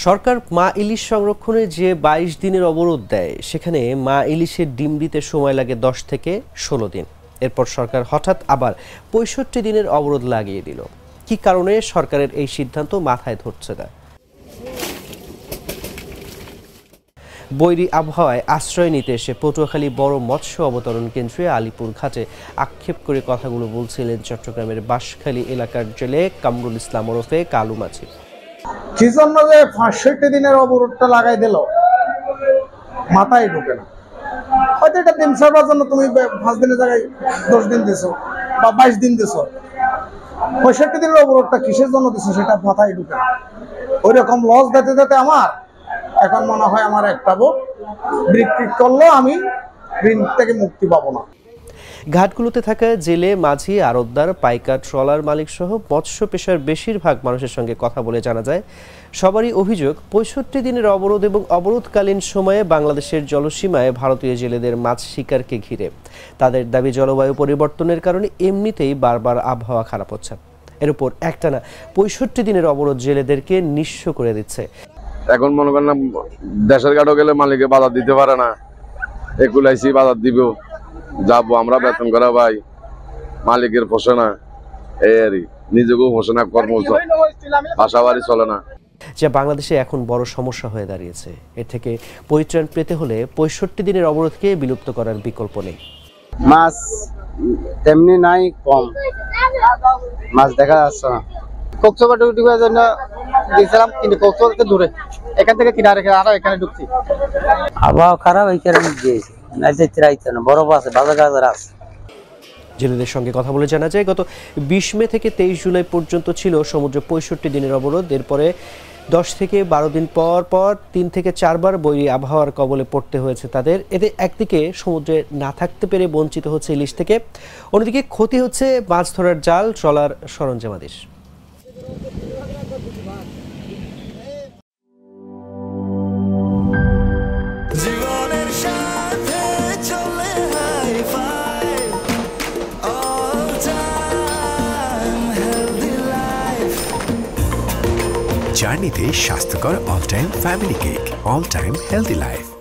সরকার মা ইলিশ সংরক্ষণে যে ২২ দিনের অবরোধ দেয়, সেখানে মা ইলিশের ডিম দিতে সময় লাগে ১০ থেকে ১৬ দিন। এরপর সরকার হঠাৎ আবার ৬৫ দিনের অবরোধ লাগিয়ে দিল। কি কারণে সরকারের এই সিদ্ধান্ত মাথায় ধরছে না। বৈরী আবহাওয়ায় আশ্রয় নিতে এসে পটুয়াখালী বড় মৎস্য অবতরণ কেন্দ্রে আলিপুর ঘাটে আক্ষেপ করে কথাগুলো বলছিলেন চট্টগ্রামের বাঁশখালী এলাকার জেলে কামরুল ইসলাম ওরফে কালু মাঝি। কি জন্য যে ৬৫ দিনের অবরোধটা লাগাই দিল মাথায় ঢোকে না। হয়তো এটা দিন সারবার জন্য তুমি ৫ দিনের জায়গায় ১০ দিন দিছো বা ২২ দিন দিছো। ৬৫ দিনের অবরোধটা কিসের জন্য দিছো সেটা মাথায় ঢোকে না। ওই রকম লস দিতে দিতে আমার এখন মনে হয় আমার একটা বোট বিক্রি করলো আমি ঋণ থেকে মুক্তি পাবো না। ঘাটগুলোতে থাকা জেলে, মাঝি, আড়তদার, পাইকার, ট্রলার মালিক সহ মৎস্য পেশার বেশিরভাগ মানুষের সঙ্গে কথা বলে জানা যায়, সবারই অভিযোগ ৬৫ দিনের অবরোধ এবং অবরোধকালীন সময়ে বাংলাদেশের জলসীমায় ভারতীয় জেলেদের মাছ শিকারকে ঘিরে। তাদের দাবি, জলবায়ু পরিবর্তনের কারণে এমনিতেই বারবার আবহাওয়া খারাপ হচ্ছে। এর উপর একটানা ৬৫ দিনের অবরোধ জেলেদেরকে নিঃস্ব করে দিচ্ছে। এখন মনে করেন না, দেশের ঘাটও গেলে মালিকে বাজার দিতে পারে না, একুলাইসি বাজার দিব, যাবো আমরা বেতন করা ভাই, মালিকের পোষে না, এই নিজেকেও পোষে না, কর্ম বাসা বাড়ি চলে না, যা বাংলাদেশে এখন বড় সমস্যা হয়ে দাঁড়িয়েছে। এর থেকে পরিত্রাণ পেতে হলে ৬৫ দিনের অবরোধকে বিলুপ্ত করার বিকল্প নেই। মাছ তেমনি নাই, কম মাছ দেখা যাচ্ছে না। কক্সবাজার ঢুকার জন্য গেছিলাম, কিন্তু কক্সবাজার থেকে দূরে, এখান থেকে কিনারে আর এখানে ঢুকছি। আবহাওয়া খারাপ, এই কারণে গিয়েছে, বড় আছে, বাজার আছে। জেলেদের সঙ্গে কথা বলে জানা যায়, গত ২০ মে থেকে ২৩ জুলাই পর্যন্ত ছিল সমুদ্রে ৬৫ দিনের অবরোধ। এরপরে ১০ থেকে ১২ দিন পর পর ৩ থেকে ৪ বার বৈরী আবহাওয়ার কবলে পড়তে হয়েছে তাদের। এতে একদিকে সমুদ্রে না থাকতে পেরে বঞ্চিত হচ্ছে ইলিশ থেকে, অন্যদিকে ক্ষতি হচ্ছে মাছ ধরার জাল, ট্রলার, সরঞ্জামাদির। জার্নিতে স্বাস্থ্যকর all time family cake, all time healthy life.